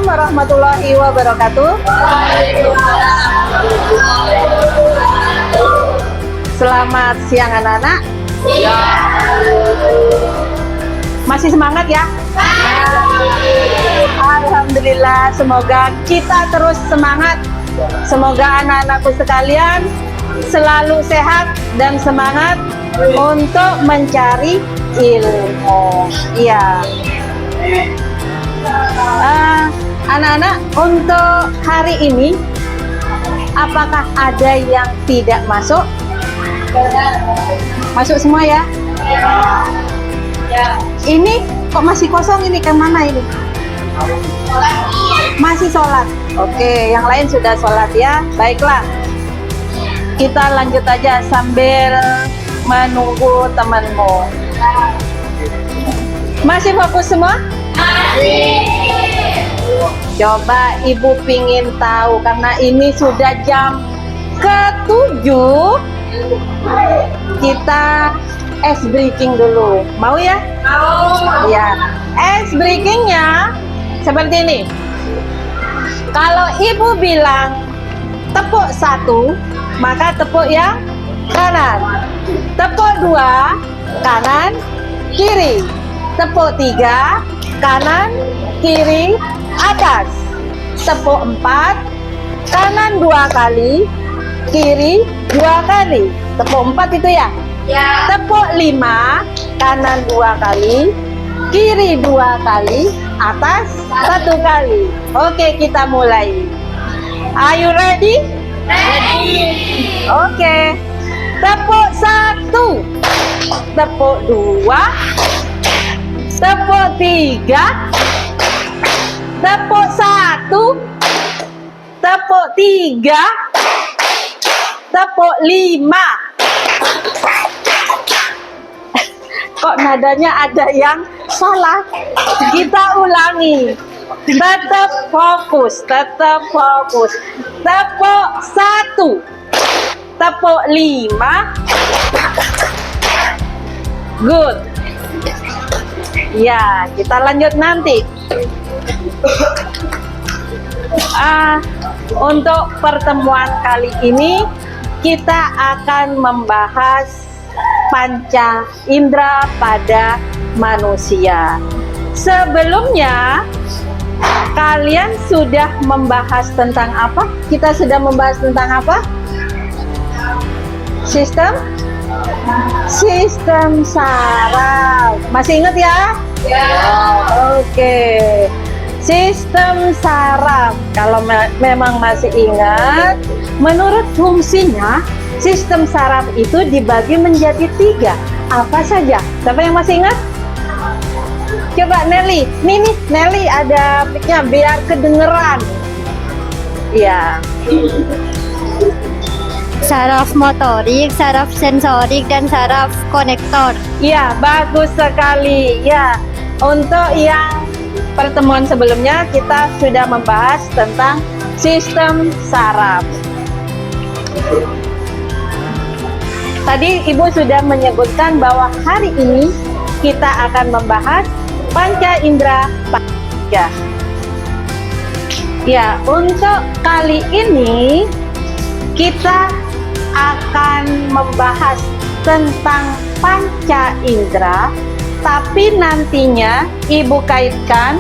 warahmatullahi wabarakatuh. Selamat siang anak-anak. Masih semangat ya? Alhamdulillah, semoga kita terus semangat. Semoga anak-anakku sekalian selalu sehat dan semangat untuk mencari ilmu. Iya. Anak-anak, untuk hari ini apakah ada yang tidak masuk? Masuk semua ya? Ya. Ini kok masih kosong ini, ke mana ini? Masih sholat. Oke, yang lain sudah sholat ya. Baiklah, kita lanjut aja sambil menunggu temanmu. Masih fokus semua? Coba ibu pingin tahu, karena ini sudah jam ke-7, kita ice breaking dulu. Mau ya? Mau. Ya. Ice breakingnya seperti ini. Kalau ibu bilang tepuk 1, maka tepuk yang kanan. Tepuk 2, kanan, kiri. Tepuk 3, kanan, kiri, atas. Tepuk 4, kanan 2 kali, kiri 2 kali. Tepuk 4 itu ya? Ya. Tepuk 5, kanan 2 kali, kiri 2 kali, atas 1 kali. Oke, kita mulai. Are you ready? Ready. Oke. Tepuk 1, tepuk 2, tepuk 3, tepuk 1, tepuk 3, tepuk 5. Kok nadanya ada yang salah? Kita ulangi. Tetap fokus, tetap fokus. Tepuk 1, tepuk 5. Good. Ya, kita lanjut nanti. Untuk pertemuan kali ini kita akan membahas panca indera pada manusia. Sebelumnya kalian sudah membahas tentang apa? Kita sudah membahas tentang apa? Sistem saraf. Masih ingat ya? Ya. Oke. Sistem saraf. Kalau memang masih ingat, menurut fungsinya sistem saraf itu dibagi menjadi 3. Apa saja? Siapa yang masih ingat? Coba Nelly. Nih Nelly ada mic-nya biar kedengeran. Ya. Saraf motorik, saraf sensorik, dan saraf konektor. Ya, bagus sekali. Ya, untuk yang pertemuan sebelumnya kita sudah membahas tentang sistem saraf. Tadi Ibu sudah menyebutkan bahwa hari ini kita akan membahas panca indera panca. Ya, untuk kali ini kita akan membahas tentang panca indera, tapi nantinya Ibu kaitkan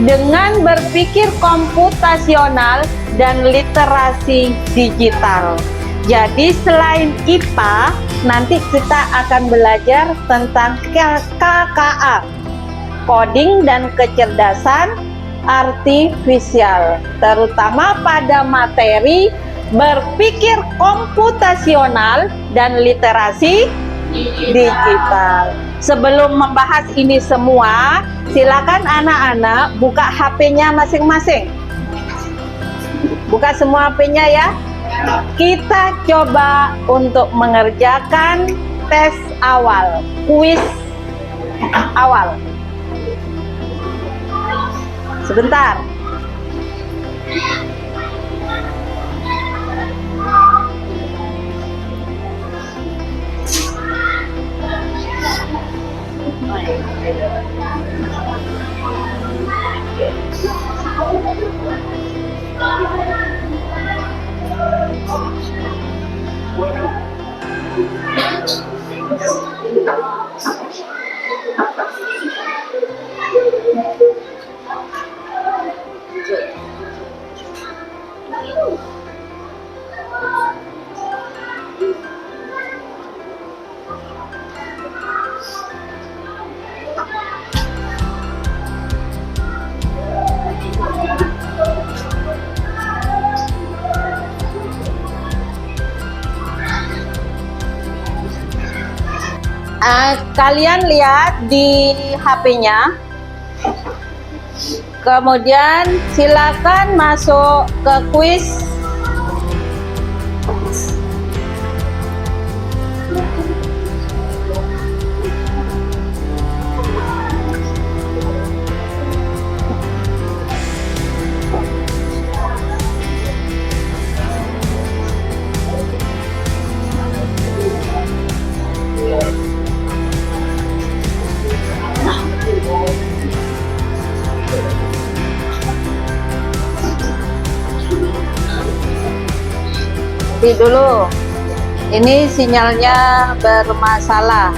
dengan berpikir komputasional dan literasi digital. Jadi selain IPA, nanti kita akan belajar tentang KKA, coding dan kecerdasan artifisial, terutama pada materi berpikir komputasional dan literasi digital. Sebelum membahas ini semua, silakan anak-anak buka HP-nya masing-masing. Buka semua HP-nya ya. Kita coba untuk mengerjakan tes awal, kuis awal. Sebentar. Kalian lihat di HP-nya. Kemudian silakan masuk ke kuis. Dulu, ini sinyalnya bermasalah.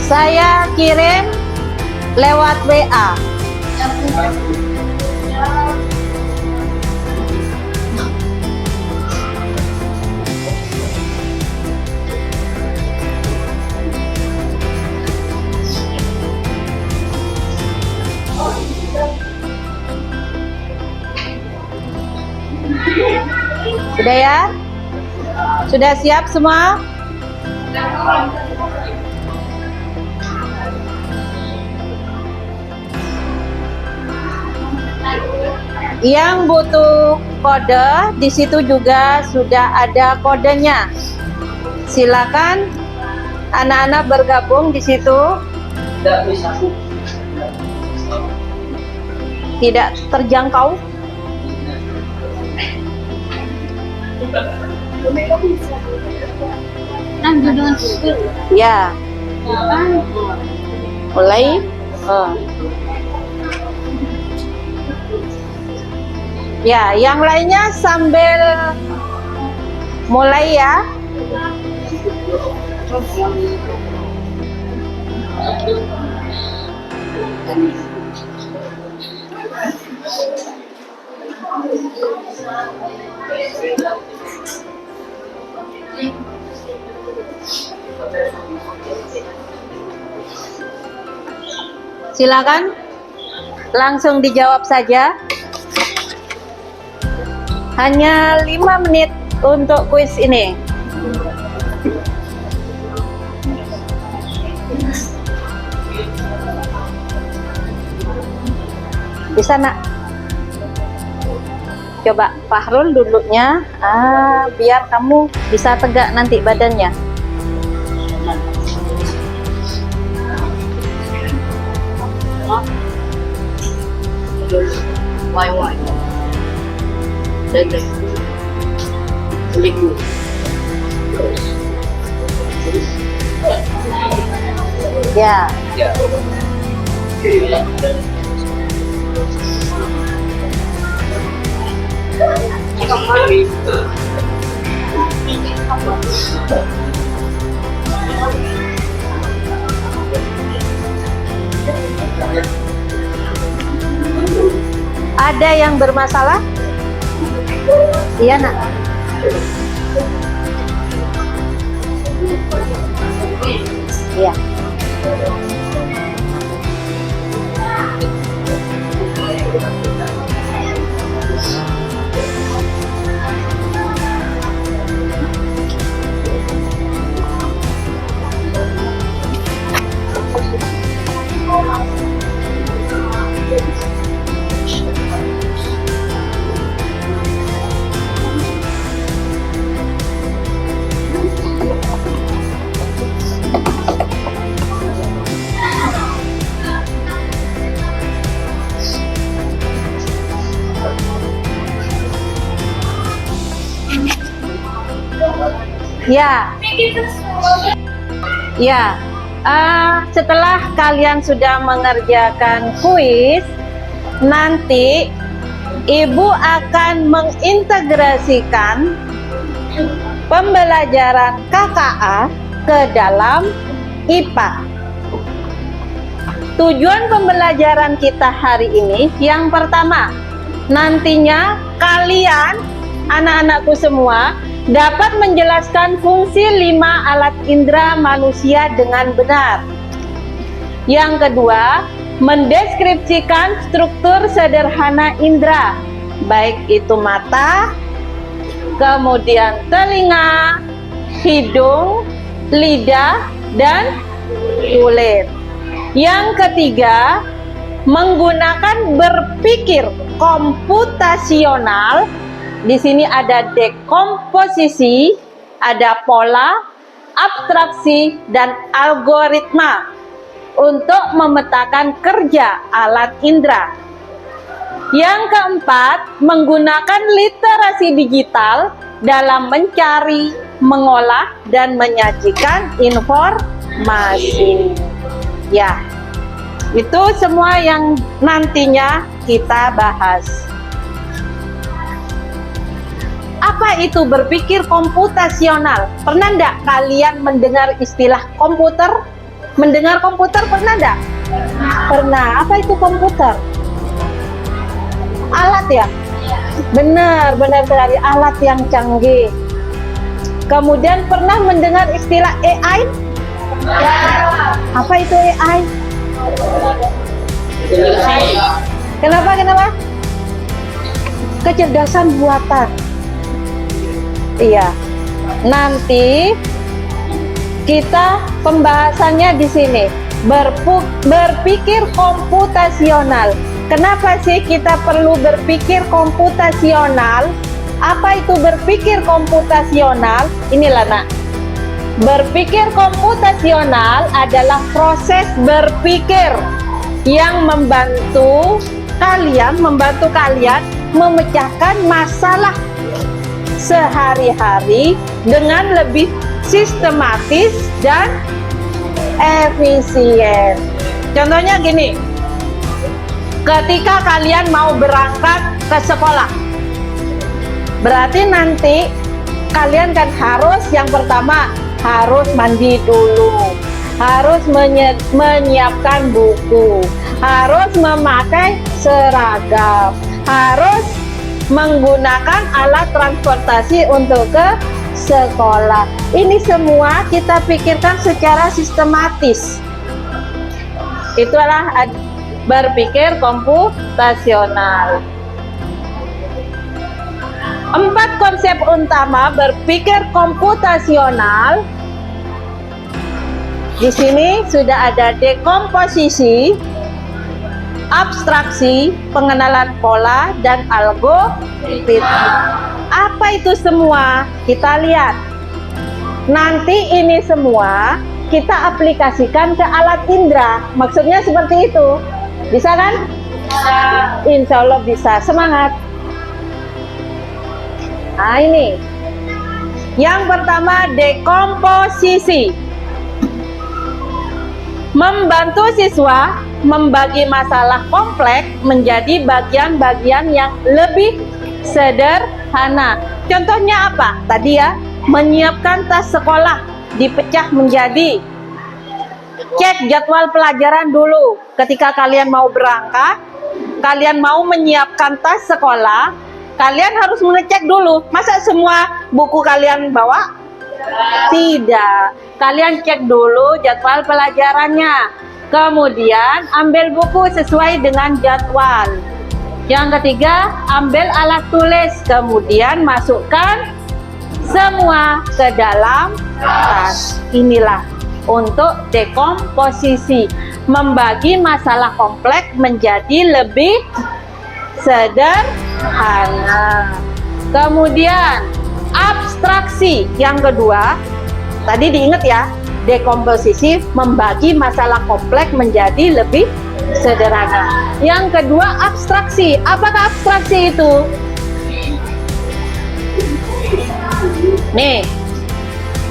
Saya kirim lewat WA. Sudah ya? Sudah siap semua? Yang butuh kode, di situ juga sudah ada kodenya. Silakan anak-anak bergabung di situ. Tidak terjangkau. Ya. Mulai. Ya, yang lainnya sambil mulai ya. Silakan langsung dijawab saja. Hanya 5 menit untuk kuis ini. Bisa nak? Coba Fahrul duduknya, biar kamu bisa tegak nanti badannya. Why? Dan selingkuh. Ya. Ada yang bermasalah? Iya nak. Iya. Ya. Ya. Setelah kalian sudah mengerjakan kuis, nanti Ibu akan mengintegrasikan pembelajaran KKA ke dalam IPA. Tujuan pembelajaran kita hari ini yang pertama, nantinya kalian, anak-anakku semua, dapat menjelaskan fungsi 5 alat indera manusia dengan benar. Yang kedua, mendeskripsikan struktur sederhana indera, baik itu mata, kemudian telinga, hidung, lidah, dan kulit. Yang ketiga, menggunakan berpikir komputasional. Di sini ada dekomposisi, ada pola, abstraksi, dan algoritma untuk memetakan kerja alat indera. Yang keempat, menggunakan literasi digital dalam mencari, mengolah, dan menyajikan informasi. Ya, itu semua yang nantinya kita bahas. Apa itu berpikir komputasional? Pernah enggak kalian mendengar istilah komputer? Mendengar komputer pernah enggak? Pernah. Apa itu komputer? Alat ya? Benar, benar sekali, alat yang canggih. Kemudian pernah mendengar istilah AI? Apa itu AI? Kenapa? Kecerdasan buatan. Iya. Nanti kita pembahasannya di sini. Berpikir komputasional. Kenapa sih kita perlu berpikir komputasional? Apa itu berpikir komputasional? Inilah nak. Berpikir komputasional adalah proses berpikir yang membantu kalian memecahkan masalah sehari-hari dengan lebih sistematis dan efisien. Contohnya gini, ketika kalian mau berangkat ke sekolah, berarti nanti kalian kan harus yang pertama harus mandi dulu, harus menyiapkan buku, harus memakai seragam, harus menggunakan alat transportasi untuk ke sekolah. Ini semua kita pikirkan secara sistematis. Itulah berpikir komputasional. 4 konsep utama berpikir komputasional. Di sini sudah ada dekomposisi, abstraksi, pengenalan pola, dan algoritma. Apa itu semua? Kita lihat. Nanti ini semua kita aplikasikan ke alat indera. Maksudnya seperti itu. Bisa kan? Bisa. Insya Allah bisa. Semangat. Nah ini. Yang pertama, dekomposisi. Membantu siswa membagi masalah kompleks menjadi bagian-bagian yang lebih sederhana. Contohnya apa? Tadi ya, menyiapkan tas sekolah dipecah menjadi, cek jadwal pelajaran dulu. Ketika kalian mau berangkat, kalian mau menyiapkan tas sekolah, kalian harus mengecek dulu. Masa semua buku kalian bawa? Tidak. Kalian cek dulu jadwal pelajarannya. Kemudian ambil buku sesuai dengan jadwal. Yang ketiga, ambil alat tulis. Kemudian masukkan semua ke dalam tas. Inilah untuk dekomposisi. Membagi masalah kompleks menjadi lebih sederhana. Kemudian abstraksi yang kedua, tadi diingat ya, dekomposisi membagi masalah kompleks menjadi lebih sederhana. Yang kedua abstraksi. Apakah abstraksi itu? Nih,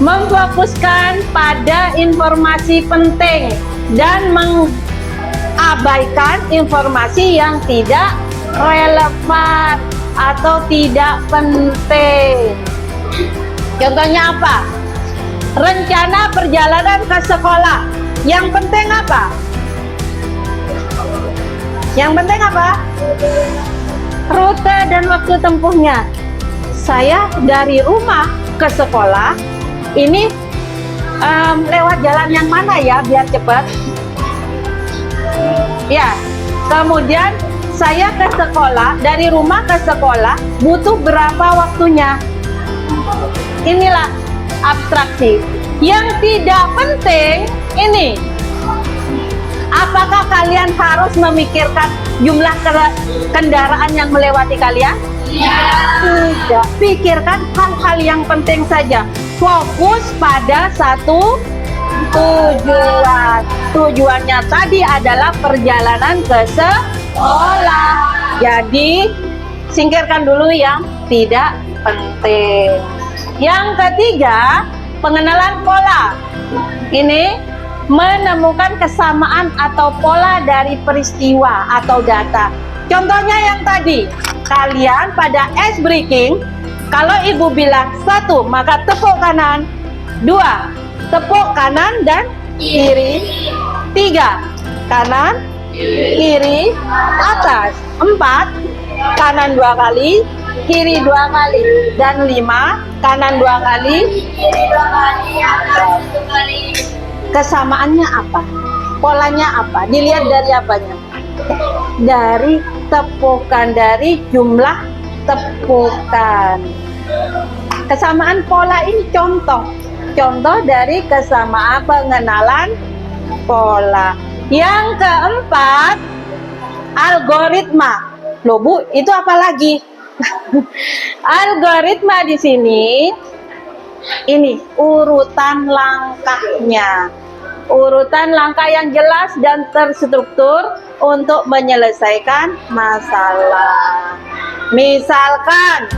memfokuskan pada informasi penting dan mengabaikan informasi yang tidak relevan atau tidak penting. Contohnya apa? rencana perjalanan ke sekolah. Yang penting apa? Yang penting apa? Rute dan waktu tempuhnya. Saya dari rumah ke sekolah, ini lewat jalan yang mana ya biar cepat? Ya, kemudian saya ke sekolah, dari rumah ke sekolah butuh berapa waktunya? Inilah abstraksi. Yang tidak penting ini, apakah kalian harus memikirkan jumlah kendaraan yang melewati kalian? Tidak. Pikirkan hal-hal yang penting saja. Fokus pada satu tujuan. Tujuannya tadi adalah perjalanan ke sekolah. Jadi singkirkan dulu yang tidak penting. Yang ketiga, pengenalan pola. Ini menemukan kesamaan atau pola dari peristiwa atau data. Contohnya yang tadi, kalian pada ice breaking, kalau ibu bilang 1, maka tepuk kanan. 2, tepuk kanan dan kiri. 3, kanan, kiri, atas. 4, kanan 2 kali, kiri 2 kali. Dan 5, kanan 2 kali, Kiri 2 kali, atas 1 kali. Kesamaannya apa? Polanya apa? Dilihat dari apanya? Dari tepukan, dari jumlah tepukan. Kesamaan pola ini contoh dari kesamaan pengenalan pola. Yang keempat, algoritma. Loh Bu, itu apa lagi? Algoritma di sini ini urutan langkahnya. Urutan langkah yang jelas dan terstruktur untuk menyelesaikan masalah. Misalkan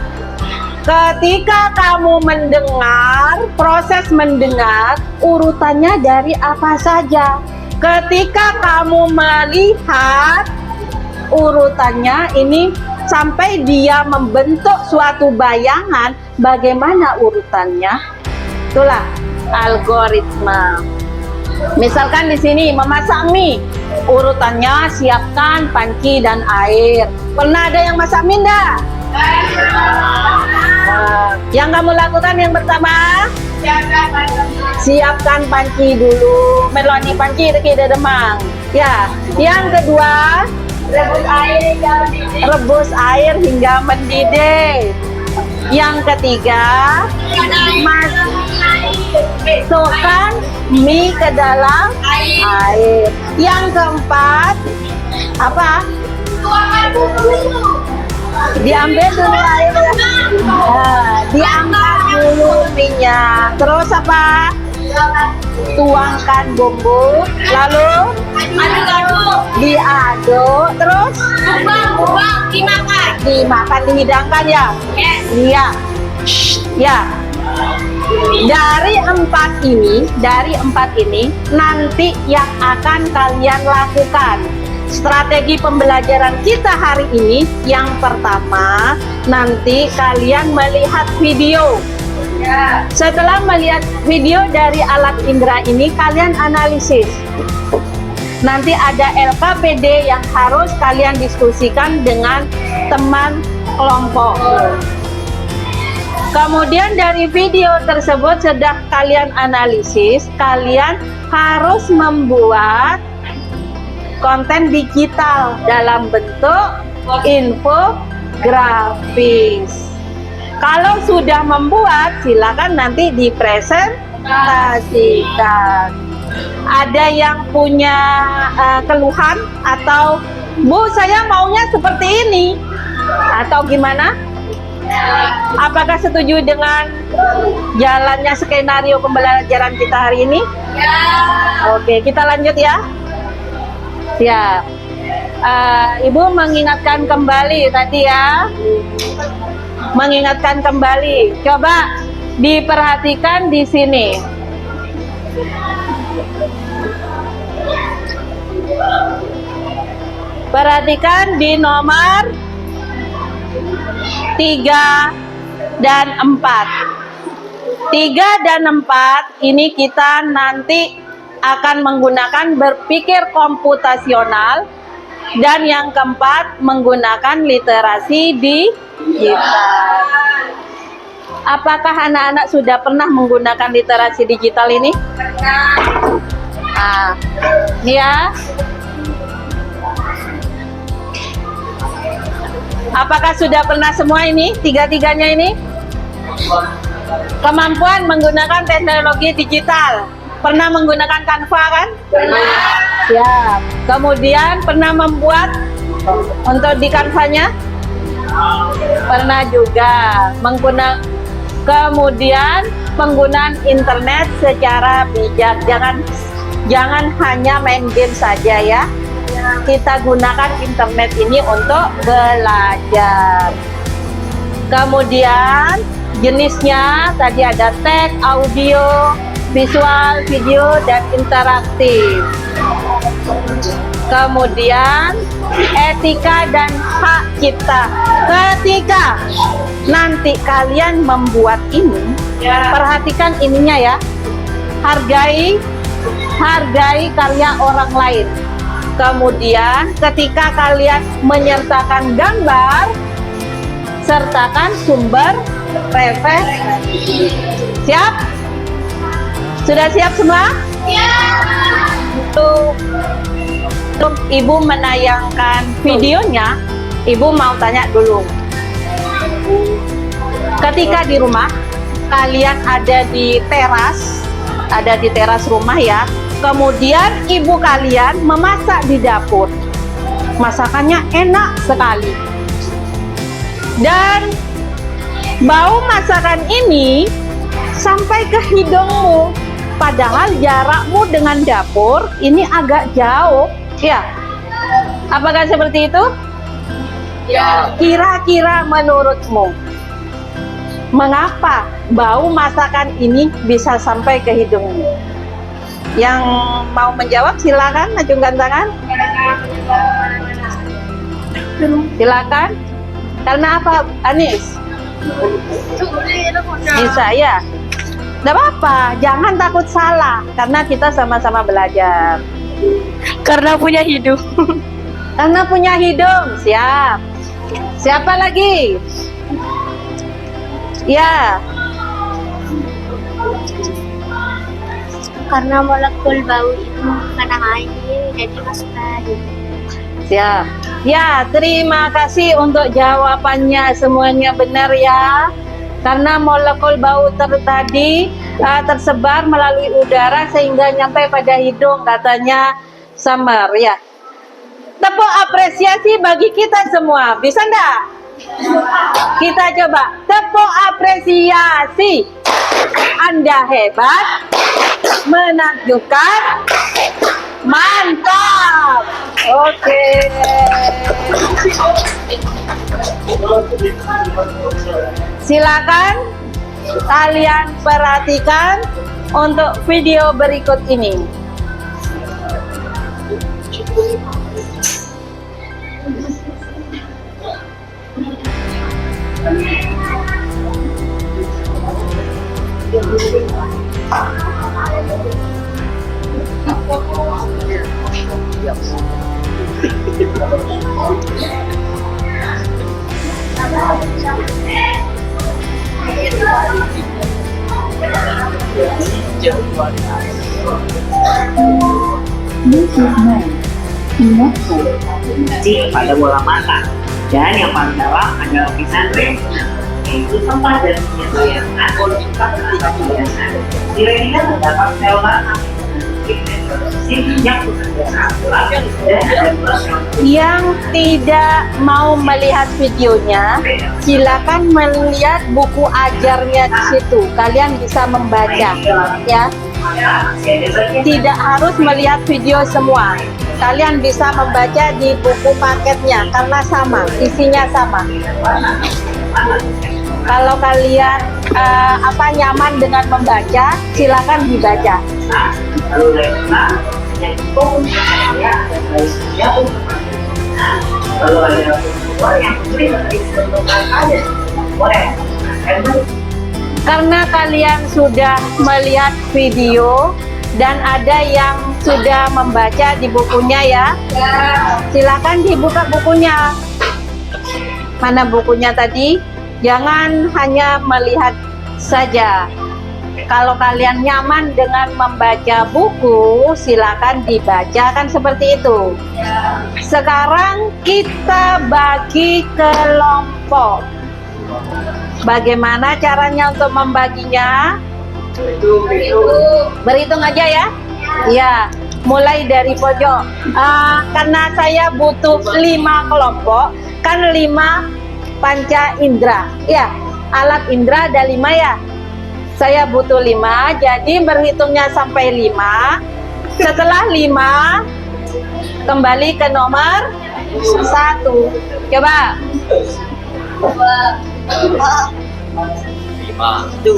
ketika kamu mendengar, proses mendengar urutannya dari apa saja. Ketika kamu melihat, urutannya ini sampai dia membentuk suatu bayangan bagaimana urutannya. Itulah algoritma. Misalkan di sini memasak mie, urutannya siapkan panci dan air. Pernah ada yang masak mie enggak? Yang kamu lakukan yang pertama, siapkan panci dulu. Meloni panci tidak demang. Ya, yang kedua, rebus air hingga mendidih. Yang ketiga, masukkan mie ke dalam air. Yang keempat, apa? Diambil dulu airnya. Diangkat dulu minyak. Terus apa? Tuangkan bumbu, lalu diaduk, terus dimakan, dihidangkan ya. Iya. Ya. Dari empat ini nanti yang akan kalian lakukan. Strategi pembelajaran kita hari ini, yang pertama, nanti kalian melihat video. Setelah melihat video dari alat indera ini, kalian analisis. Nanti ada LKPD yang harus kalian diskusikan dengan teman kelompok. Kemudian dari video tersebut sudah kalian analisis, kalian harus membuat konten digital dalam bentuk infografis. Kalau sudah membuat, silakan nanti dipresentasikan. Ada yang punya keluhan atau Bu, saya maunya seperti ini, atau gimana? Apakah setuju dengan jalannya skenario pembelajaran kita hari ini? Oke, kita lanjut ya. Siap. Ibu mengingatkan kembali tadi ya. Mengingatkan kembali. Coba diperhatikan di sini. Perhatikan di nomor 3 dan 4. 3 dan 4 ini kita nanti akan menggunakan berpikir komputasional, dan yang keempat menggunakan literasi digital. Apakah anak-anak sudah pernah menggunakan literasi digital ini? Nah, ini ya. Apakah sudah pernah semua ini? Tiga-tiganya ini? Kemampuan menggunakan teknologi digital. Pernah menggunakan Canva kan? Ya. Kemudian pernah membuat untuk di Canva-nya? Pernah juga. Kemudian penggunaan internet secara bijak. Jangan hanya main game saja ya. Kita gunakan internet ini untuk belajar. Kemudian jenisnya tadi ada teks, audio, visual, video, dan interaktif. Kemudian etika dan hak cipta. Ketika nanti kalian membuat ini, perhatikan ininya ya. Hargai karya orang lain. Kemudian ketika kalian menyertakan gambar, sertakan sumber referensi. Siap? Sudah siap semua? Untuk Ibu menayangkan videonya, Ibu mau tanya dulu. Ketika di rumah, kalian ada di teras rumah ya. Kemudian ibu kalian memasak di dapur. Masakannya enak sekali. Dan bau masakan ini sampai ke hidungmu. Padahal jarakmu dengan dapur ini agak jauh. Ya. Apakah seperti itu? Ya. Kira-kira menurutmu, mengapa bau masakan ini bisa sampai ke hidungmu? Yang mau menjawab silakan acungkan tangan. Silakan. Karena apa, Anis? Bisa ya? Tidak apa-apa, jangan takut salah. Karena kita sama-sama belajar. Karena punya hidung. Karena punya hidung, siap. Siapa lagi? Ya. Karena molekul bau itu mengena air, jadi masuk ke hidung. Siap. Ya, terima kasih untuk jawabannya, semuanya benar ya. Karena molekul bau tadi tersebar melalui udara sehingga nyampe pada hidung, katanya Summer ya. Tepuk apresiasi bagi kita semua, bisa enggak? Kita coba tepuk apresiasi. Anda hebat, menakjubkan, mantap. Oke. Silakan kalian perhatikan untuk video berikut ini. Pada bola mata, dan yang paling dalam adalah lapisan rem, yaitu tempat dan penyesuaian kontak ketika kebiasaan. Di retina terdapat sel mata yang bekerja sama dan ada dua sel. Yang tidak mau melihat videonya, silakan melihat buku ajarnya di situ. Kalian bisa membaca, ya. Tidak harus melihat video semua. Kalian bisa membaca di buku paketnya karena sama, isinya sama. Kalau kalian nyaman dengan membaca, silakan dibaca. Karena kalian sudah melihat video dan ada yang sudah membaca di bukunya ya. Silakan dibuka bukunya. Mana bukunya tadi? Jangan hanya melihat saja. Kalau kalian nyaman dengan membaca buku, silakan dibaca, kan seperti itu. Sekarang kita bagi kelompok. Bagaimana caranya untuk membaginya? Berhitung aja ya. Ya, mulai dari pojok. Karena saya butuh 5 kelompok, kan 5 panca indera. Ya, alat indera ada 5 ya. Saya butuh 5, jadi berhitungnya sampai 5. Setelah 5, kembali ke nomor 1. Coba. 2, 4.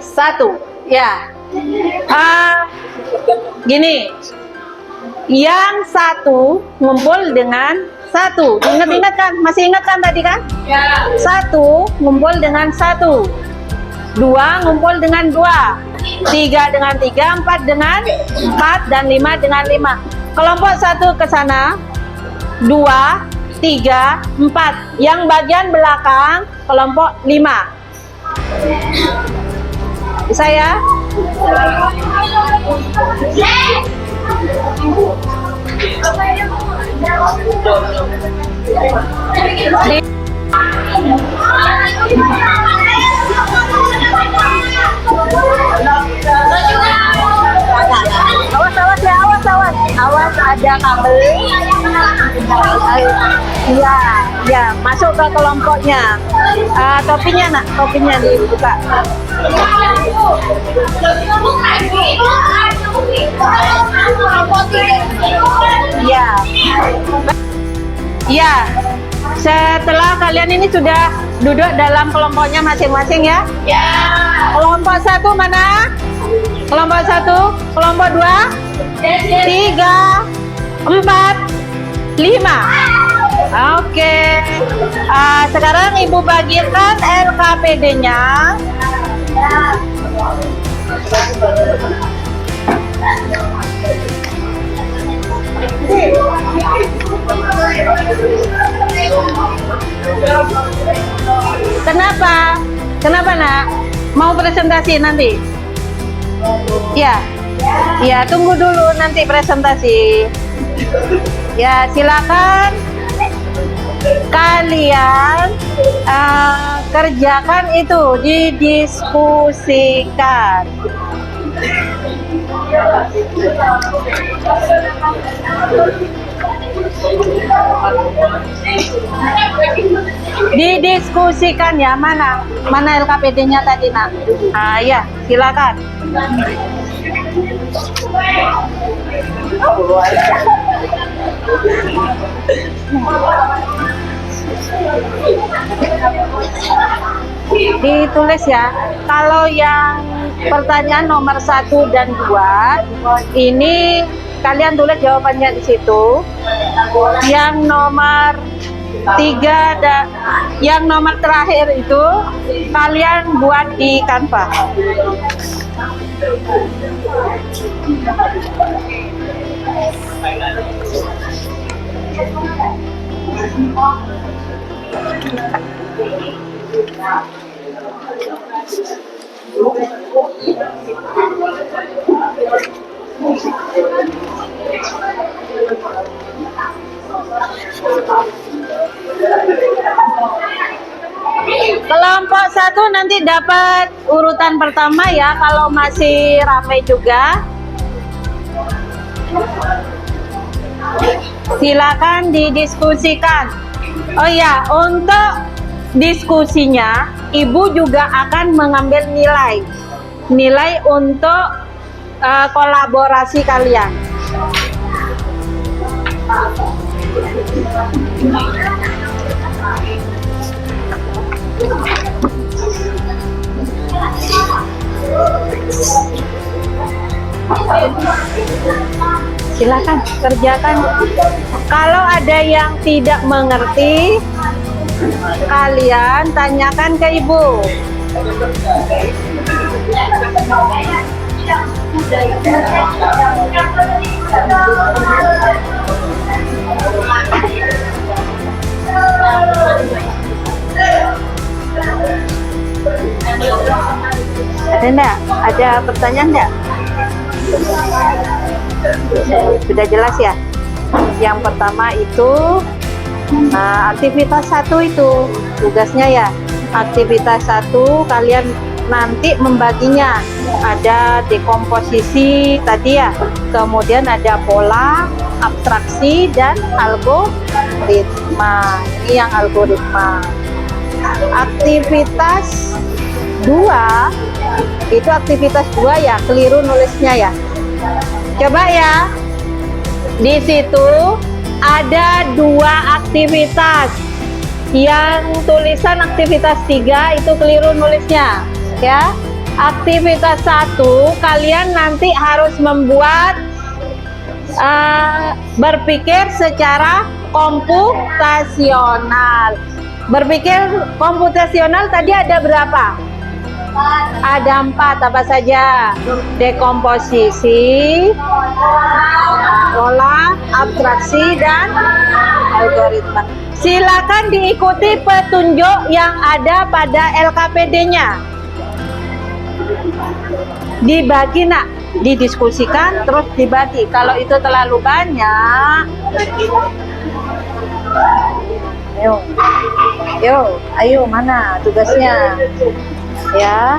Satu, ya. Gini, yang satu ngumpul dengan satu. Ingat-ingat kan? Masih ingat kan tadi kan? Ya. Satu ngumpul dengan satu. 2 ngumpul dengan 2. 3 dengan 3, 4 dengan 4, dan 5 dengan 5. Kelompok 1 ke sana. 2, 3, 4. Yang bagian belakang kelompok 5. Bisa ya? Awas ya, awas ada kabel. Iya, ya, masuk ke kelompoknya. Topinya nak, topinya dibuka. Ya, ya. Setelah kalian ini sudah duduk dalam kelompoknya masing-masing ya. Ya. Kelompok 1 mana? Kelompok 1, kelompok 2, 3, 4, 5. Oke. Sekarang Ibu bagikan LKPD-nya. Kenapa? Kenapa nak? Mau presentasi nanti? Ya, ya tunggu dulu nanti presentasi. Ya silakan kalian kerjakan itu, didiskusikan. Didiskusikan ya, mana LKPD-nya tadi nak? Ya silakan. Ditulis ya. Kalau yang pertanyaan nomor 1 dan 2 ini kalian tulis jawabannya di situ. Yang nomor 3 dan yang nomor terakhir itu kalian buat di Canva. Kelompok 1 nanti dapat urutan pertama ya, kalau masih ramai juga. Silakan didiskusikan. Oh ya, untuk diskusinya Ibu juga akan mengambil nilai untuk kolaborasi kalian. Silakan kerjakan. Kalau ada yang tidak mengerti, kalian tanyakan ke ibu. Ada enggak? Ada pertanyaan enggak? Sudah jelas ya? Yang pertama itu aktivitas 1 itu tugasnya ya. Aktivitas 1 kalian nanti membaginya. Ada dekomposisi tadi ya. Kemudian ada pola, abstraksi, dan algoritma. Ini yang algoritma. Aktivitas 2 itu aktivitas 2 ya, keliru nulisnya ya. Coba ya, di situ ada 2 aktivitas. Yang tulisan aktivitas 3 itu keliru nulisnya ya. Aktivitas 1 kalian nanti harus membuat berpikir secara komputasional. Berpikir komputasional tadi ada berapa? Ada 4, apa saja? Dekomposisi, pola, abstraksi, dan algoritma. Silakan diikuti petunjuk yang ada pada LKPD-nya. Dibagi nak, didiskusikan terus dibagi. Kalau itu terlalu banyak, ayo mana tugasnya ya.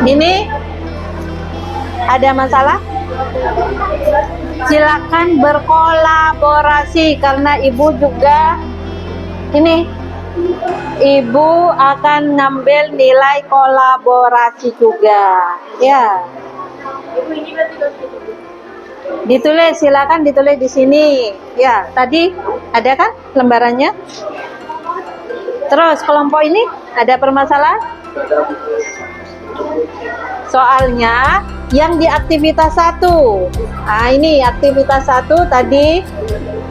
Ini ada masalah? Silakan berkolaborasi karena ibu juga ini, ibu akan ngambil nilai kolaborasi juga ya. Ditulis, silakan ditulis di sini ya. Tadi ada kan lembarannya? Terus kelompok ini ada permasalahan? Soalnya yang di aktivitas 1, ini aktivitas 1 tadi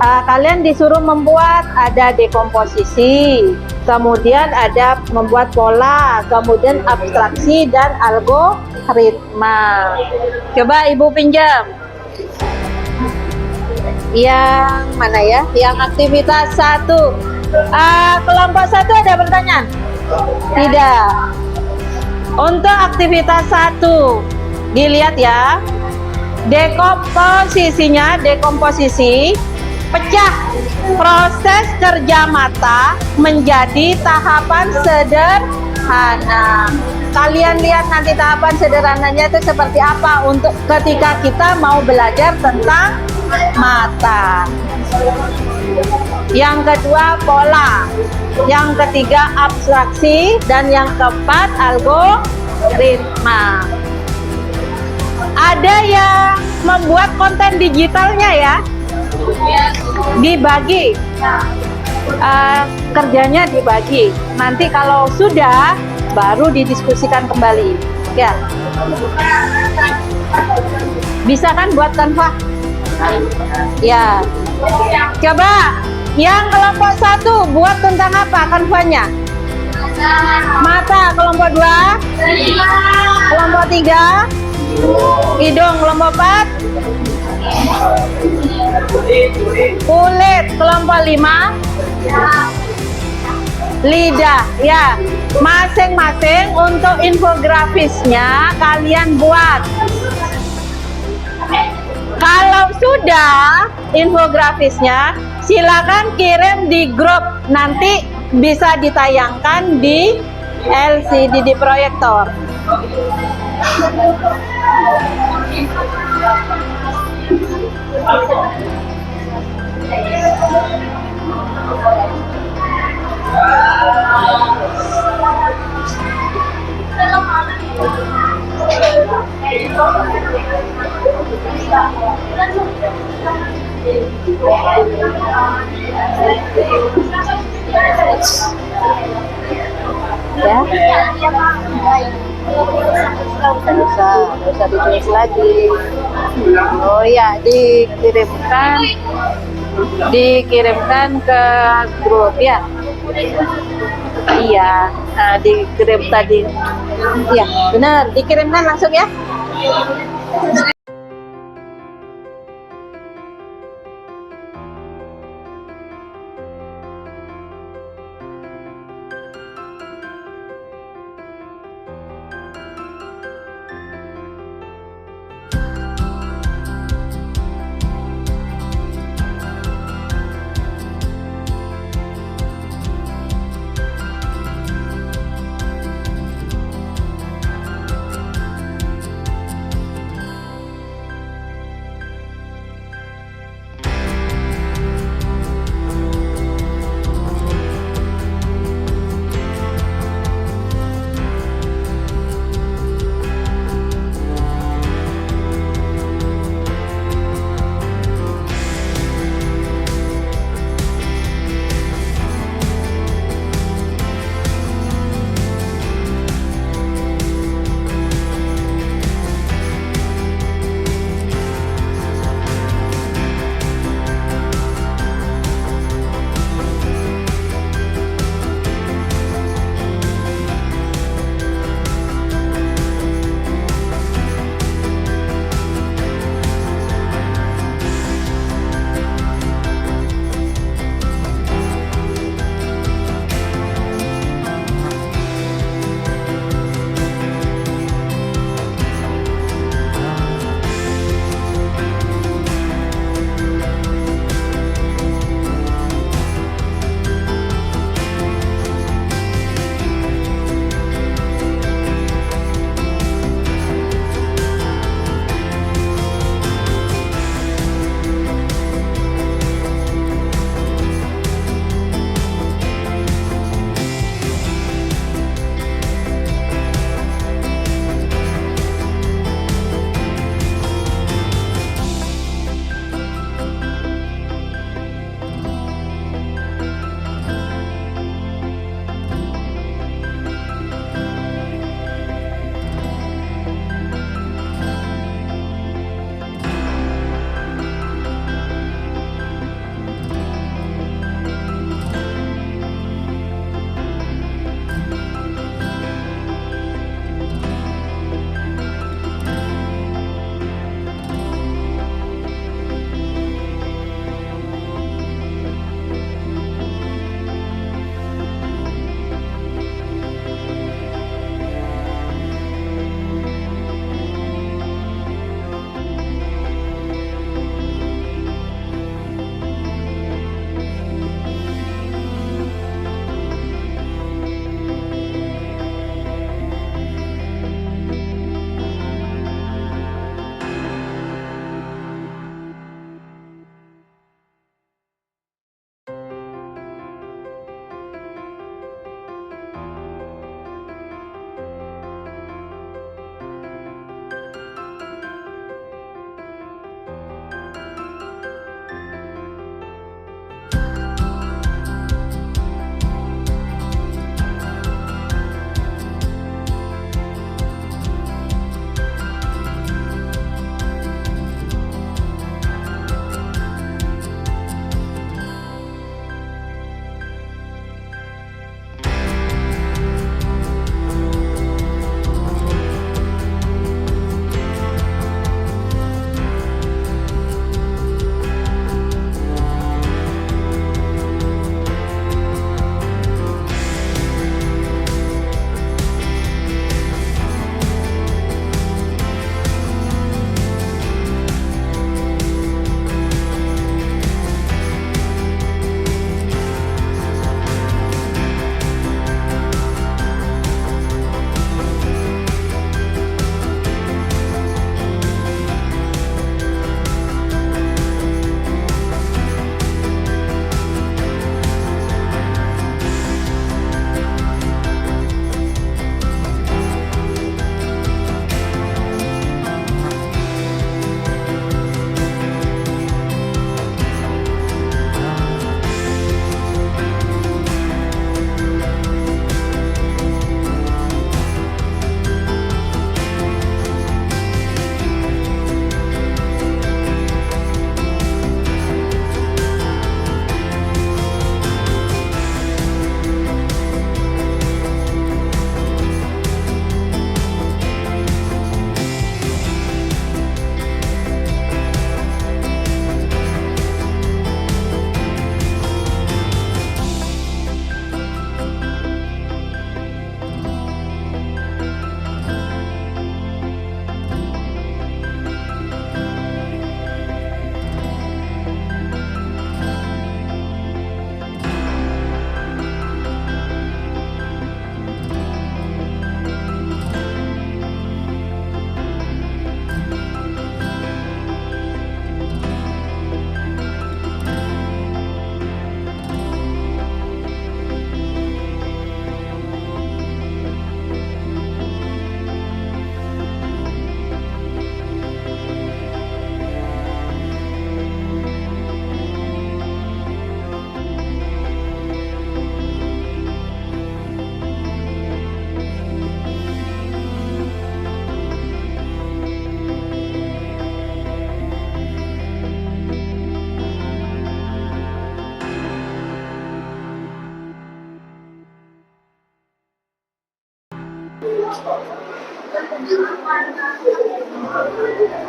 kalian disuruh membuat, ada dekomposisi, kemudian ada membuat pola, kemudian abstraksi dan algoritma. Coba ibu pinjam yang mana ya? Yang aktivitas 1. Kelompok 1 ada pertanyaan? Tidak. Untuk aktivitas 1 dilihat ya, dekomposisinya, dekomposisi pecah proses kerja mata menjadi tahapan sederhana. Kalian lihat nanti tahapan sederhananya itu seperti apa untuk ketika kita mau belajar tentang mata. Yang kedua pola, yang ketiga abstraksi, dan yang keempat algoritma. Ada yang membuat konten digitalnya ya, dibagi, kerjanya dibagi. Nanti kalau sudah baru didiskusikan kembali ya. Bisa kan buat Canva ya. Coba yang kelompok 1 buat tentang apa Canva-nya? Mata. Kelompok 2 kelompok 3 hidung. Kelompok 4 kulit. Kelompok 5 lidah ya. Masing-masing untuk infografisnya kalian buat. Kalau sudah infografisnya, silakan kirim di grup, nanti bisa ditayangkan di LCD di proyektor. Ya. Nggak usah ditulis lagi. Oh ya, dikirimkan ke grup ya. Iya, nah, dikirim tadi. Iya, benar, dikirimkan langsung ya.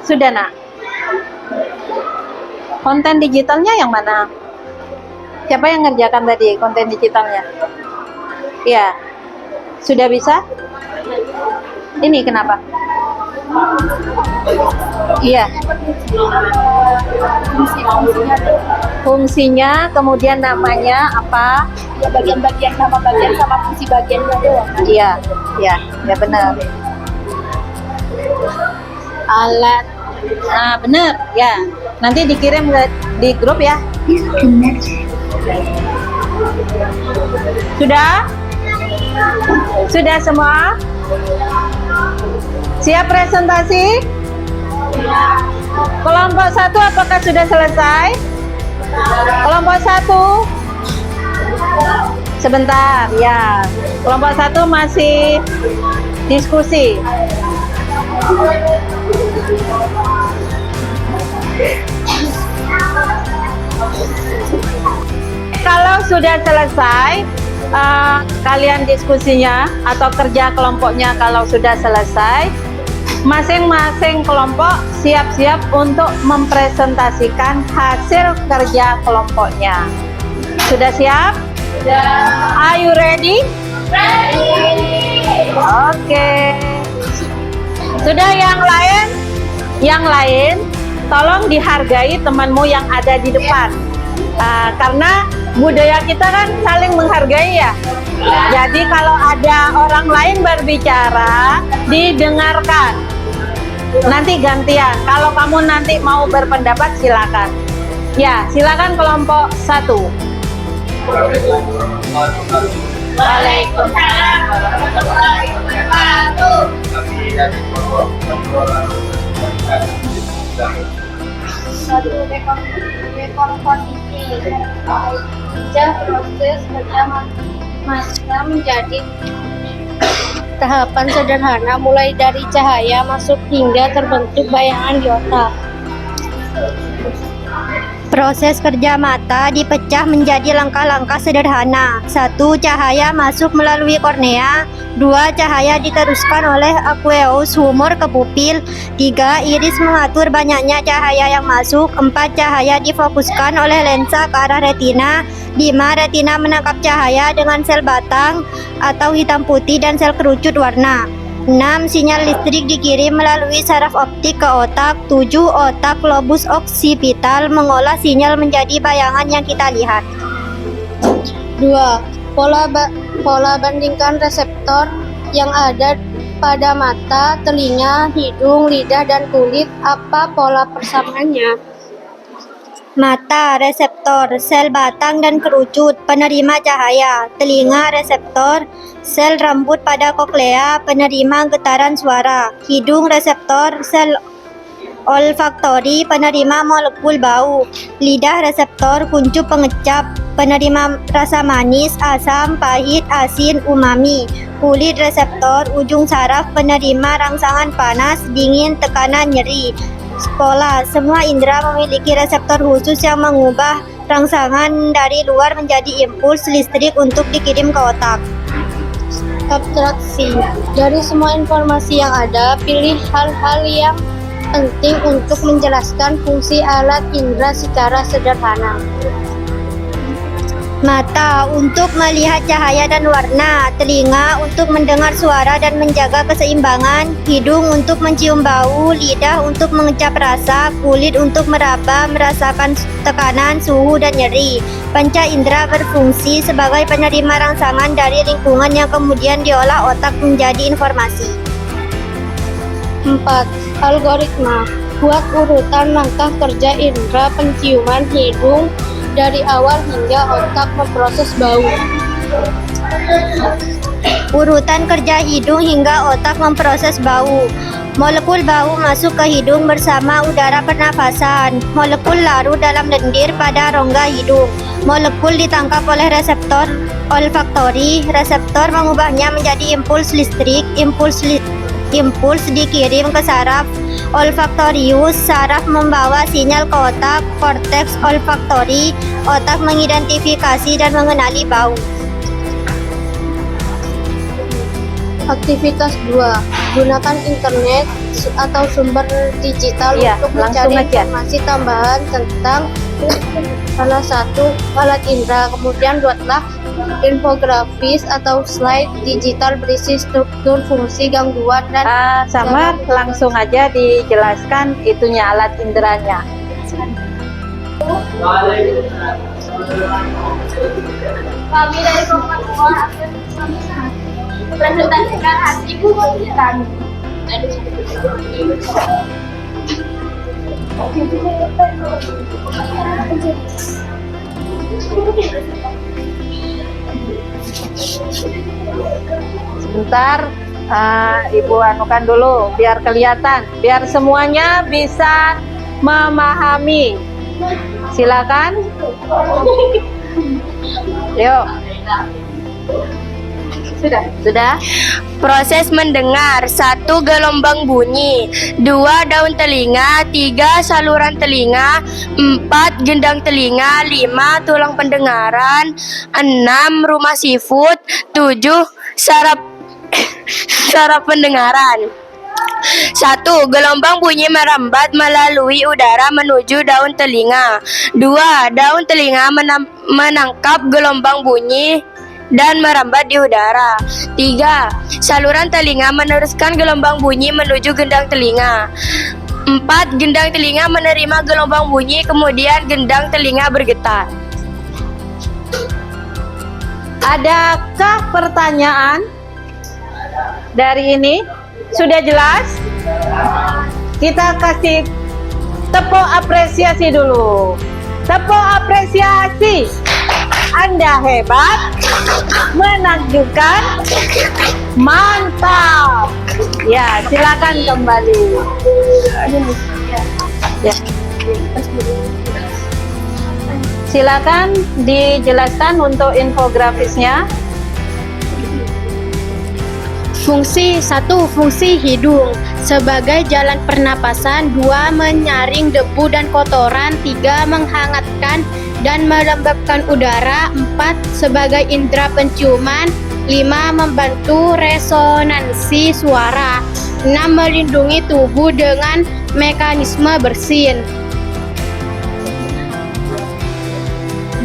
Sudah, Nak? Konten digitalnya yang mana? Siapa yang ngerjakan tadi konten digitalnya? Iya. Sudah bisa? Ini kenapa? Iya. Fungsinya, kemudian namanya apa? Ya, bagian-bagian nama bagian sama fungsi bagiannya doang. Iya, iya, ya benar. Alat. Nah, benar, ya. Nanti dikirim di grup ya. Sudah? Sudah semua? Siap presentasi? Kelompok 1 apakah sudah selesai? Kelompok 1? Sebentar, ya. Kelompok 1 masih diskusi. Kalau sudah selesai, kalian diskusinya atau kerja kelompoknya kalau sudah selesai, masing-masing kelompok siap-siap untuk mempresentasikan hasil kerja kelompoknya. Sudah siap? Are you ready? Oke. Sudah yang lain? Yang lain, tolong dihargai temanmu yang ada di depan. Karena budaya kita kan saling menghargai ya. Jadi kalau ada orang lain berbicara, didengarkan. Nanti gantian. Kalau kamu nanti mau berpendapat silakan. Ya, silakan kelompok 1. Waalaikumsalam warahmatullahi wabarakatuh. Satu rekor posisi proses kerja masa menjadi tahapan sederhana mulai dari cahaya masuk hingga terbentuk bayangan di otak. Proses kerja mata dipecah menjadi langkah-langkah sederhana. 1. Cahaya masuk melalui kornea. 2. Cahaya diteruskan oleh aqueous humor ke pupil. 3. Iris mengatur banyaknya cahaya yang masuk. 4. Cahaya difokuskan oleh lensa ke arah retina. 5. Retina menangkap cahaya dengan sel batang atau hitam putih dan sel kerucut warna. 6. Sinyal listrik dikirim melalui saraf optik ke otak. 7. Otak lobus oksipital mengolah sinyal menjadi bayangan yang kita lihat. 2. Pola bandingkan reseptor yang ada pada mata, telinga, hidung, lidah, dan kulit. Apa pola persamaannya? Mata, reseptor, sel batang dan kerucut, penerima cahaya. Telinga, reseptor, sel rambut pada koklea, penerima getaran suara. Hidung, reseptor, sel olfaktori, penerima molekul bau. Lidah, reseptor, kuncup pengecap, penerima rasa manis, asam, pahit, asin, umami. Kulit, reseptor, ujung saraf, penerima rangsangan panas, dingin, tekanan, nyeri. Pola, semua indera memiliki reseptor khusus yang mengubah rangsangan dari luar menjadi impuls listrik untuk dikirim ke otak. Abstraksi. Dari semua informasi yang ada, pilih hal-hal yang penting untuk menjelaskan fungsi alat indera secara sederhana. Mata untuk melihat cahaya dan warna, telinga untuk mendengar suara dan menjaga keseimbangan, hidung untuk mencium bau, lidah untuk mengecap rasa, kulit untuk meraba, merasakan tekanan, suhu, dan nyeri. Panca indera berfungsi sebagai penerima rangsangan dari lingkungan yang kemudian diolah otak menjadi informasi. 4. Algoritma. Buat urutan langkah kerja indera penciuman hidung dari awal hingga otak memproses bau. Urutan kerja hidung hingga otak memproses bau. Molekul bau masuk ke hidung bersama udara pernafasan. Molekul larut dalam lendir pada rongga hidung. Molekul ditangkap oleh reseptor olfaktori. Reseptor mengubahnya menjadi impuls listrik. Impuls dikirim ke saraf olfaktorius. Saraf membawa sinyal ke otak, korteks olfaktori. Otak mengidentifikasi dan mengenali bau. Aktivitas 2. Gunakan internet atau sumber digital Iya, untuk langsung mencari aja. informasi tambahan tentang salah satu alat indera. Kemudian buatlah infografis atau slide digital berisi struktur, fungsi, gangguan, dan Sama langsung aja dijelaskan itunya alat inderanya. Kami dari Kompas presentasikan hasil kami. Sebentar, Ibu anukan dulu biar kelihatan, biar semuanya bisa memahami. Silakan. Yuk. Sudah? Proses mendengar: 1. Gelombang bunyi, 2. Daun telinga, 3. Saluran telinga, 4. Gendang telinga, 5. Tulang pendengaran, 6. Rumah sifut, 7. Saraf pendengaran. 1. Gelombang bunyi merambat melalui udara menuju daun telinga. 2. Daun telinga menangkap gelombang bunyi dan merambat di udara. 3. Saluran telinga meneruskan gelombang bunyi menuju gendang telinga. 4. Gendang telinga menerima gelombang bunyi, kemudian gendang telinga bergetar. Adakah pertanyaan dari ini? Sudah jelas? Kita kasih tepuk apresiasi dulu. Tepuk apresiasi. Anda hebat, menakjubkan, mantap. Ya, silakan kembali. Ya. Silakan dijelaskan untuk infografisnya. Fungsi 1. Fungsi hidung sebagai jalan pernapasan. 2. Menyaring debu dan kotoran. 3. Menghangatkan dan melembabkan udara. 4. Sebagai indera penciuman. 5. Membantu resonansi suara. 6. Melindungi tubuh dengan mekanisme bersin.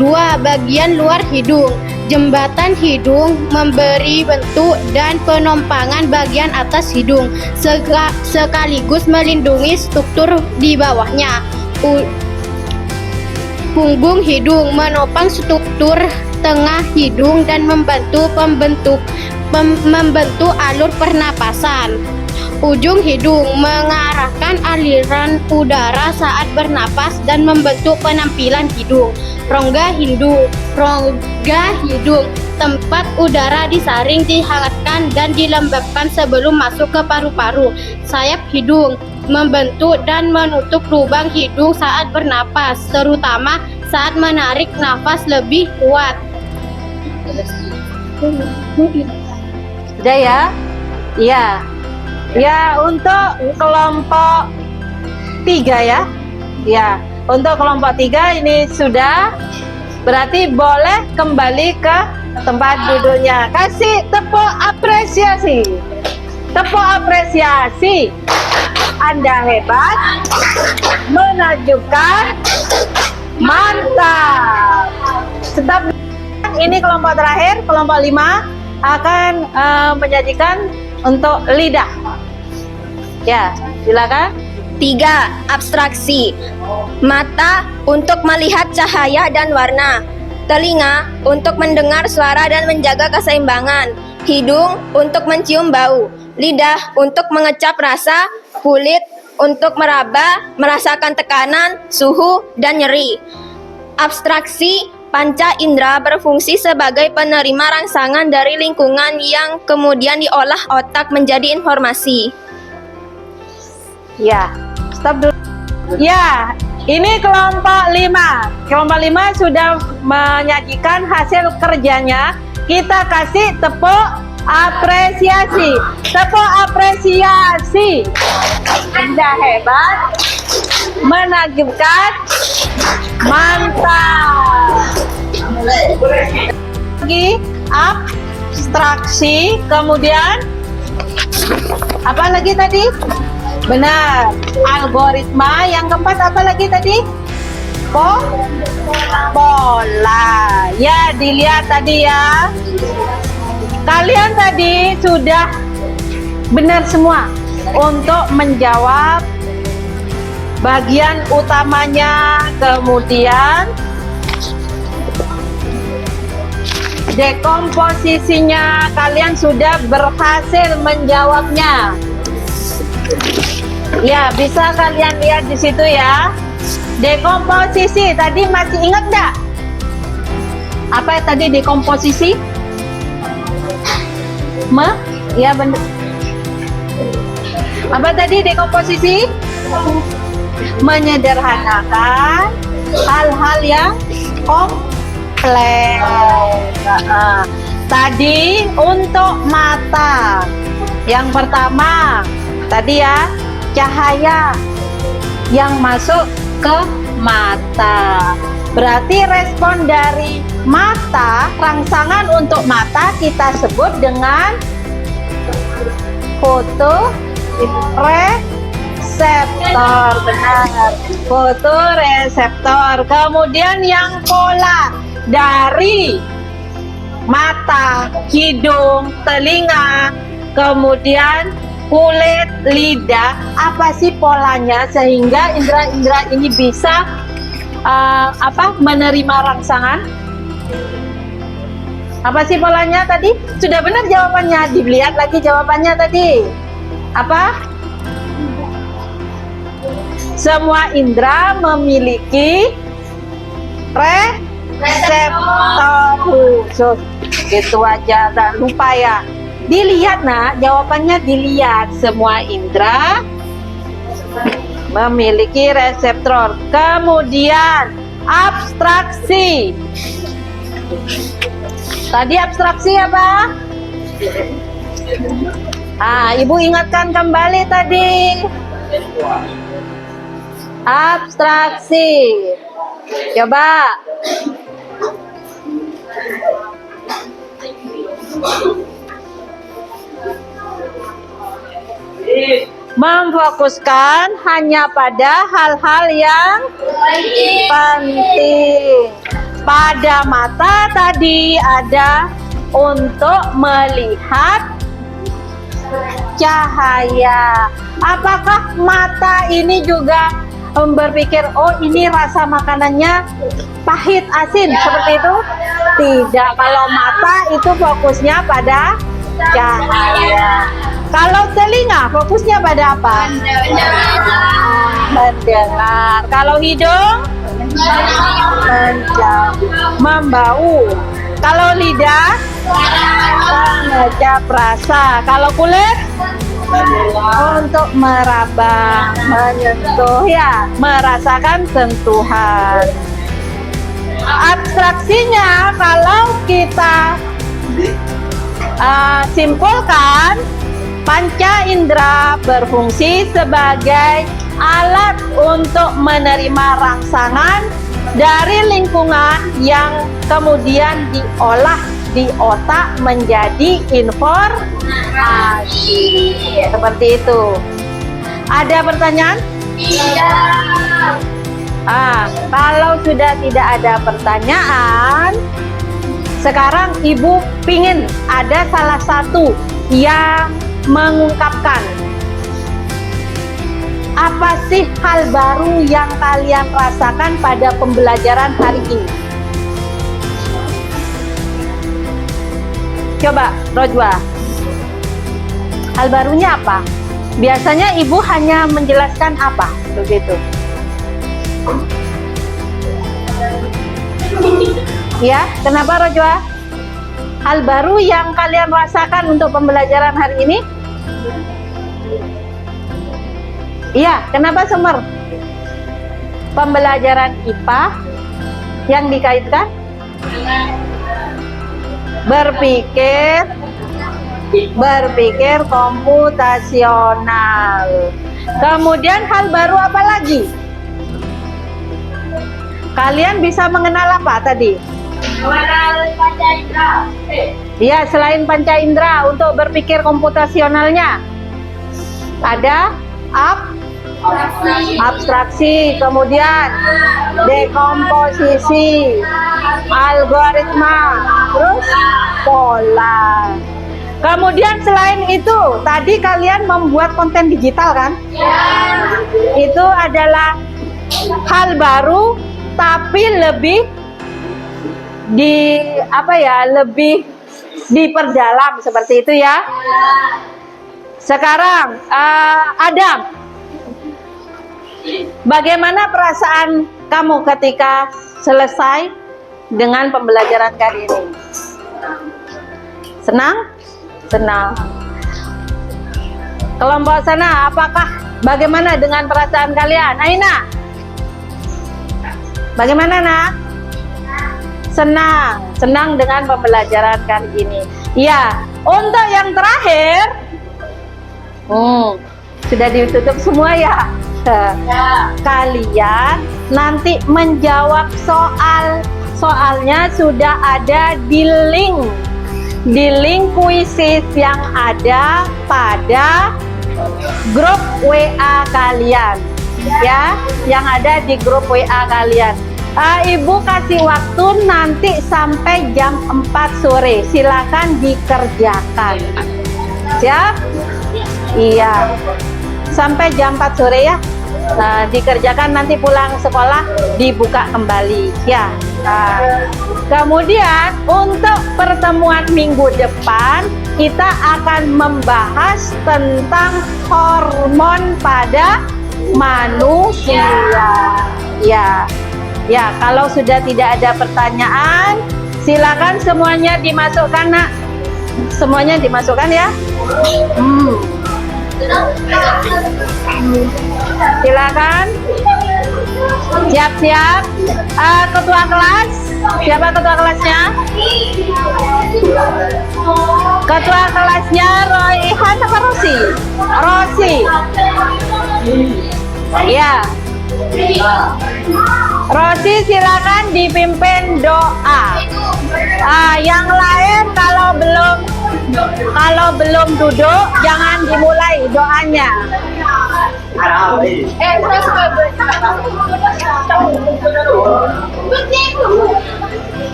2. Bagian luar hidung. Jembatan hidung memberi bentuk dan penompangan bagian atas hidung, sekaligus melindungi struktur di bawahnya. Punggung hidung menopang struktur tengah hidung dan membantu membentuk alur pernapasan. Ujung hidung mengarahkan aliran udara saat bernapas dan membentuk penampilan hidung. Rongga hidung tempat udara disaring, dihangatkan dan dilembabkan sebelum masuk ke paru-paru. Sayap hidung membentuk dan menutup lubang hidung saat bernapas, terutama saat menarik nafas lebih kuat. Sudah ya? Iya. Ya, untuk kelompok 3 ya. Ya, untuk kelompok 3 ini sudah, berarti boleh kembali ke tempat duduknya. Kasih tepuk apresiasi. Tepuk apresiasi. Anda hebat, menakjubkan, mantap. Tetap, ini kelompok terakhir, kelompok 5 akan menyajikan untuk lidah. Ya, silakan. 3. Abstraksi. Mata untuk melihat cahaya dan warna. Telinga untuk mendengar suara dan menjaga keseimbangan. Hidung untuk mencium bau. Lidah untuk mengecap rasa. Kulit untuk meraba, merasakan tekanan, suhu, dan nyeri. Abstraksi panca indera berfungsi sebagai penerima rangsangan dari lingkungan yang kemudian diolah otak menjadi informasi. Ya, stop dulu. Ya, ini kelompok 5. Kelompok 5 sudah menyajikan hasil kerjanya. Kita kasih tepuk apresiasi. Tepuk apresiasi. Anda hebat, menakjubkan, mantap. Lagi abstraksi, kemudian Apa lagi tadi? Benar. Algoritma. Yang keempat apa lagi tadi? Pola. Ya, dilihat tadi ya. Kalian tadi sudah benar semua untuk menjawab bagian utamanya, kemudian dekomposisinya kalian sudah berhasil menjawabnya. Ya, bisa kalian lihat di situ ya. Dekomposisi tadi masih ingat nggak? Apa tadi dekomposisi? Ya benar. Apa tadi dekomposisi? Menyederhanakan hal-hal yang kompleks. Tadi untuk mata, yang pertama tadi ya, cahaya yang masuk ke mata. Berarti respon dari mata, rangsangan untuk mata kita sebut dengan fotoreseptor. Benar, fotoreseptor. Kemudian yang pola dari mata, hidung, telinga, kemudian kulit, lidah, apa sih polanya sehingga indera-indera ini bisa menerima rangsangan? Apa sih polanya tadi? Sudah benar jawabannya. Dilihat lagi jawabannya tadi. Apa? Semua indera memiliki reseptor khusus. Gitu aja, tak lupa ya. Dilihat nak, jawabannya dilihat. Semua indera memiliki reseptor. Kemudian abstraksi. Tadi abstraksi apa? Ibu ingatkan kembali tadi. Abstraksi. Coba. Memfokuskan hanya pada hal-hal yang penting. Pada mata tadi ada untuk melihat cahaya. Apakah mata ini juga berpikir, oh ini rasa makanannya pahit, asin, seperti itu? Tidak, kalau mata itu fokusnya pada cahaya. Kalau telinga fokusnya pada apa? Mendengar. Kalau hidung? Membau. Kalau lidah? Mengecap rasa. Kalau kulit? Untuk meraba, menyentuh ya, merasakan sentuhan. Abstraksinya kalau kita simpulkan, panca indera berfungsi sebagai alat untuk menerima rangsangan dari lingkungan yang kemudian diolah di otak menjadi informasi. Seperti itu. Ada pertanyaan? Iya. Kalau sudah tidak ada pertanyaan, sekarang Ibu pingin ada salah satu yang mengungkapkan apa sih hal baru yang kalian rasakan pada pembelajaran hari ini. Coba, Rojwa. Hal barunya apa? Biasanya Ibu hanya menjelaskan apa? Begitu. Ya, kenapa Rojwa? Hal baru yang kalian rasakan untuk pembelajaran hari ini? Iya, kenapa Semer? Pembelajaran IPA yang dikaitkan? Berpikir komputasional. Kemudian hal baru apa lagi? Kalian bisa mengenal apa tadi? Panca indera. Iya, selain panca indera untuk berpikir komputasionalnya. Ada abstraksi, kemudian dekomposisi, algoritma, terus pola. Kemudian selain itu, tadi kalian membuat konten digital kan? Itu adalah hal baru, tapi lebih lebih diperdalam seperti itu ya. Sekarang Adam, bagaimana perasaan kamu ketika selesai dengan pembelajaran kali ini? Senang? Senang. Kelompok sana, bagaimana dengan perasaan kalian? Aina, bagaimana nak? Senang dengan pembelajaran kali ini. Ya, untuk yang terakhir, sudah ditutup semua ya. Kalian nanti menjawab soalnya sudah ada di link kuisis yang ada pada grup WA kalian ya, yang ada di grup WA kalian. Ibu kasih waktu nanti sampai jam 4 sore, silakan dikerjakan. Siap? Iya, sampai jam 4 sore ya. Dikerjakan, nanti pulang sekolah dibuka kembali ya. Kemudian untuk pertemuan minggu depan kita akan membahas tentang hormon pada manusia. Ya, kalau sudah tidak ada pertanyaan, silakan semuanya dimasukkan nak. Semuanya dimasukkan ya. Silakan. Siap-siap. Ketua kelas, siapa ketua kelasnya? Ketua kelasnya Royhan apa Rosi? Rosi. Ya. Rosi, silakan dipimpin doa. Yang lain kalau belum duduk jangan dimulai doanya.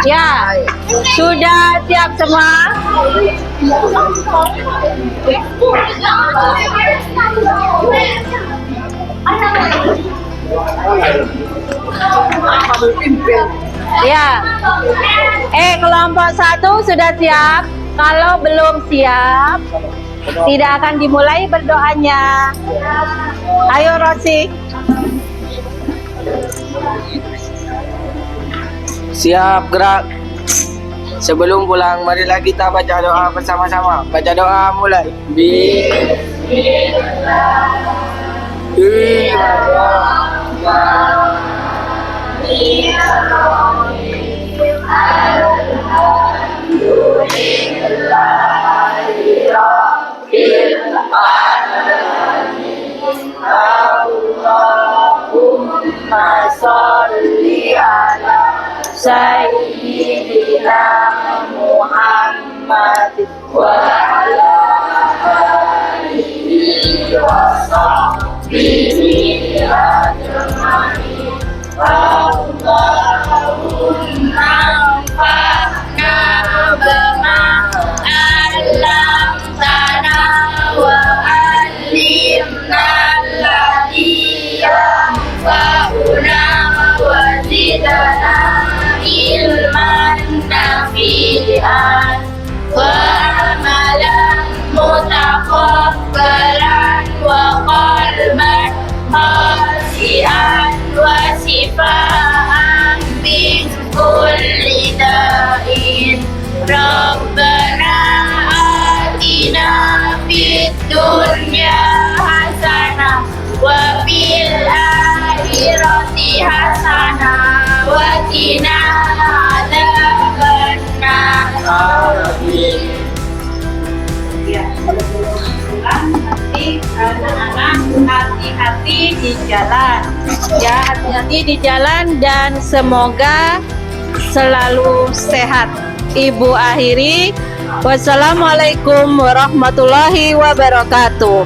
Ya, sudah siap semua? Ya. Kelompok 1 sudah siap? Kalau belum siap, tidak akan dimulai berdoanya. Ayo Rosi. Siap, gerak. Sebelum pulang, marilah kita baca doa bersama-sama. Baca doa mulai. Allahumma sholli ala Sayyidina Muhammad wa ala alihi wa sahbihi ajma'in. Allahumma anfa'na bima 'allamtana wa 'allimna alladhi yanfa'una wa zidna ilman nafi'an wa amalan mutaqabbalan wa qalban khashi'an wa shifaan min kulli da'in. Rabbana atina fid dunya hasanah wa fil akhirati hasanah wa qina adzabannar. Ya, nanti anak-anak hati-hati di jalan. Ya, hati-hati di jalan dan semoga selalu sehat. Ibu akhiri. Wassalamualaikum warahmatullahi wabarakatuh.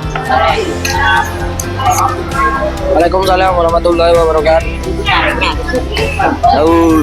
Waalaikumsalam warahmatullahi wabarakatuh. Tahu.